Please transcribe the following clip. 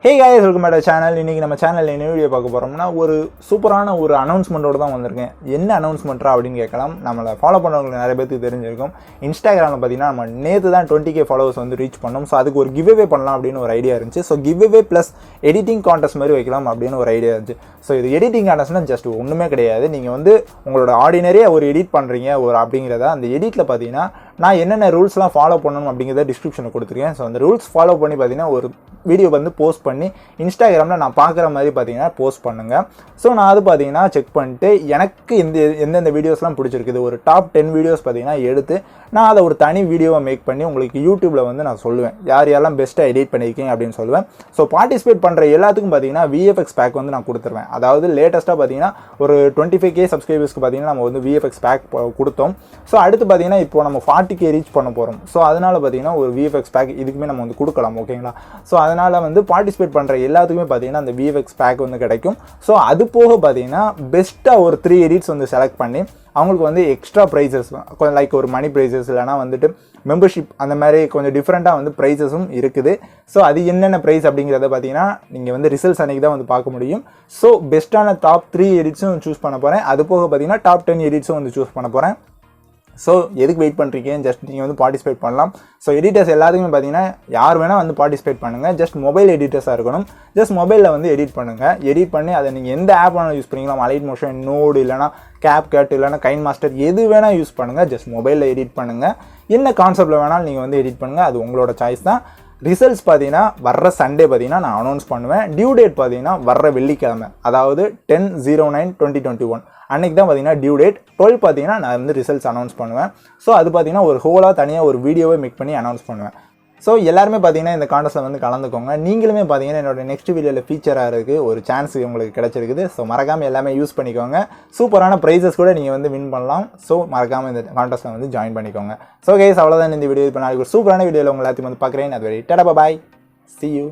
Hey guys, welcome back to the channel. இன்னைக்கு நம்ம சேனல்ல என்ன வீடியோ பார்க்க போறோம்னா ஒரு சூப்பரான ஒரு அனௌன்ஸ்மென்ட்டோட தான் வந்திருக்கேன். என்ன அனௌன்ஸ்மென்ட்ரா அப்படினு கேட்கலாம். நம்மள ஃபாலோ பண்றவங்களுக்கு நிறைய பேருக்கு தெரிஞ்சிருக்கும். இன்ஸ்டாகிராம்ல பாத்தீங்கன்னா நம்ம நேத்து தான் 20k ஃபாலோவர்ஸ் வந்து ரீச் பண்ணோம். சோ அதுக்கு ஒரு கிவ் அவே பண்ணலாம் அப்படினு ஒரு ஐடியா இருந்துச்சு. So give away plus editing contest மாதிரி வைக்கலாம் அப்படினு ஒரு ஐடியா இருந்துச்சு. சோ இது எடிட்டிங் கான்டெஸ்ட்னா ஜஸ்ட் ஒண்ணுமே கிடையாது. நீங்க வந்து உங்களோட ஆர்டினரியா ஒரு எடிட் பண்றீங்க ஒரு அப்படிங்கறத அந்த எடிட்ல பாத்தீங்கன்னா நான் என்னென்ன ரூல்ஸ்லாம் ஃபாலோ பண்ணணும் அப்படிங்கறத டிஸ்கிரிப்ஷன்ல கொடுத்திருக்கேன். சோ அந்த ரூல்ஸ் ஃபாலோ பண்ணி பாத்தீங்கன்னா ஒரு வீடியோ வந்து போஸ்ட் பண்ணி இன்ஸ்டாகிராமில் நான் பார்க்குற மாதிரி பார்த்தீங்கன்னா போஸ்ட் பண்ணுங்கள். ஸோ நான் அது பார்த்தீங்கன்னா செக் பண்ணிட்டு எனக்கு எந்தெந்த வீடியோஸ்லாம் பிடிச்சிருக்குது ஒரு டாப் 10 வீடியோஸ் பார்த்தீங்கன்னா எடுத்து நான் அதை ஒரு தனி வீடியோவை மேக் பண்ணி உங்களுக்கு யூடியூப்பில் வந்து நான் சொல்லுவேன் யார் யாரெல்லாம் பெஸ்ட்டாக எடிட் பண்ணியிருக்கீங்க அப்படின்னு சொல்லுவேன். ஸோ பார்ட்டிசிபேட் பண்ணுற எல்லாத்துக்கும் பார்த்தீங்கன்னா விஎஃப்எக்ஸ் பேக் வந்து நான் கொடுத்துருவேன். அதாவது லேட்டஸ்ட்டாக பார்த்தீங்கன்னா ஒரு 25k சப்ஸ்கிரைபர்ஸ்க்கு பார்த்தீங்கன்னா நம்ம வந்து விஎஃப்எக்ஸ் பேக் கொடுத்தோம். ஸோ அடுத்து பார்த்தீங்கன்னா இப்போ நம்ம 40k ரீச் பண்ண போகிறோம். ஸோ அதனால் பார்த்தீங்கன்னா ஒரு விஎஃப்எக்ஸ் பேக் இதுக்குமே நம்ம வந்து கொடுக்கலாம். ஓகேங்களா? ஸோ அதனால் வந்து பார்ட்டிசிபேட் பண்ணுற எல்லாத்துக்குமே பார்த்தீங்கன்னா அந்த விஎஃப்எக்ஸ் பேக் வந்து கிடைக்கும். ஸோ அது போக பார்த்தீங்கன்னா பெஸ்ட்டாக ஒரு 3 எடிட்ஸ் வந்து செலக்ட் பண்ணி அவங்களுக்கு வந்து எக்ஸ்ட்ரா ப்ரைஸஸ் கொஞ்சம் லைக் ஒரு மணி ப்ரைஸஸ் இல்லைனா வந்துட்டு மெம்பர்ஷிப் அந்த மாதிரி கொஞ்சம் டிஃப்ரெண்ட்டாக வந்து ப்ரைஸஸும் இருக்குது. ஸோ அது என்னென்ன ப்ரைஸ் அப்படிங்கிறத பார்த்தீங்கன்னா நீங்கள் வந்து ரிசல்ட்ஸ் அன்றைக்கி தான் வந்து பார்க்க முடியும். ஸோ பெஸ்ட்டான டாப் 3 எடிட்ஸும் சூஸ் பண்ண போகிறேன். அது போக பார்த்தீங்கன்னா டாப் 10 எடிட்ஸும் வந்து சூஸ் பண்ண போகிறேன். ஸோ எதுக்கு வெயிட் பண்ணுறீங்க? ஜஸ்ட் நீங்கள் வந்து பார்ட்டிசிபேட் பண்ணலாம். ஸோ எடிட்டர்ஸ் எல்லாத்துக்குமே பார்த்தீங்கன்னா யார் வேணால் வந்து பார்ட்டிசிபேட் பண்ணுங்கள். ஜஸ்ட் மொபைல் எடிட்டர்ஸாக இருக்கணும். ஜஸ்ட் மொபைலில் வந்து எடிட் பண்ணுங்கள். எடிட் பண்ணி அதை நீங்கள் எந்த ஆப் வேணால் யூஸ் பண்ணிக்கலாம். அலைட் மோஷன், நோடு, இல்லைனா கேப்கட், இல்லைனா கைன் மாஸ்டர் எது வேணால் யூஸ் பண்ணுங்கள். ஜஸ்ட் மொபைலில் எடிட் பண்ணுங்கள். என்ன கான்செப்ட்டில் வேணாலும் நீங்கள் வந்து எடிட் பண்ணுங்கள். அது உங்களோட சாய்ஸ் தான். ரிசல்ட்ஸ் பார்த்தீங்கன்னா வர்ற சண்டே பார்த்தீங்கன்னா நான் அனௌன்ஸ் பண்ணுவேன். டியூ டேட் பார்த்தீங்கன்னா வர்ற வெள்ளிக்கிழமை, அதாவது 10/09/2021 அன்றைக்கி தான் பார்த்தீங்கன்னா டியூ டேட். 12 பார்த்தீங்கன்னா நான் வந்து ரிசல்ட்ஸ் அனௌன்ஸ் பண்ணுவேன். ஸோ அது பார்த்தீங்கன்னா ஒரு ஹோலாக தனியாக ஒரு வீடியோவை மேக் பண்ணி அனௌன்ஸ் பண்ணுவேன். ஸோ எல்லாருமே பார்த்தீங்கன்னா இந்த கான்டெஸ்ட்டில் வந்து கலந்துக்கோங்க. நீங்களுமே பார்த்தீங்கன்னா என்னோட நெக்ஸ்ட் வீடியோவில் ஃபீச்சராக இருக்குது ஒரு சான்ஸ் உங்களுக்கு கிடச்சிருக்குது. ஸோ மறக்காமல் எல்லாமே யூஸ் பண்ணிக்கோங்க. சூப்பரான ப்ரைஸஸ் கூட நீங்கள் வந்து வின் பண்ணலாம். ஸோ மறக்காமல் இந்த கான்டெஸ்ட்டில் வந்து ஜாயின் பண்ணிக்கோங்க. ஸோ கைஸ் அவ்வளோதான் இந்த வீடியோ. இப்போ நாளைக்கு ஒரு சூப்பரான வீடியோவில் உங்கள் எல்லாத்தையும் வந்து பார்க்குறேன். அது வரை டாடா பாய், see you.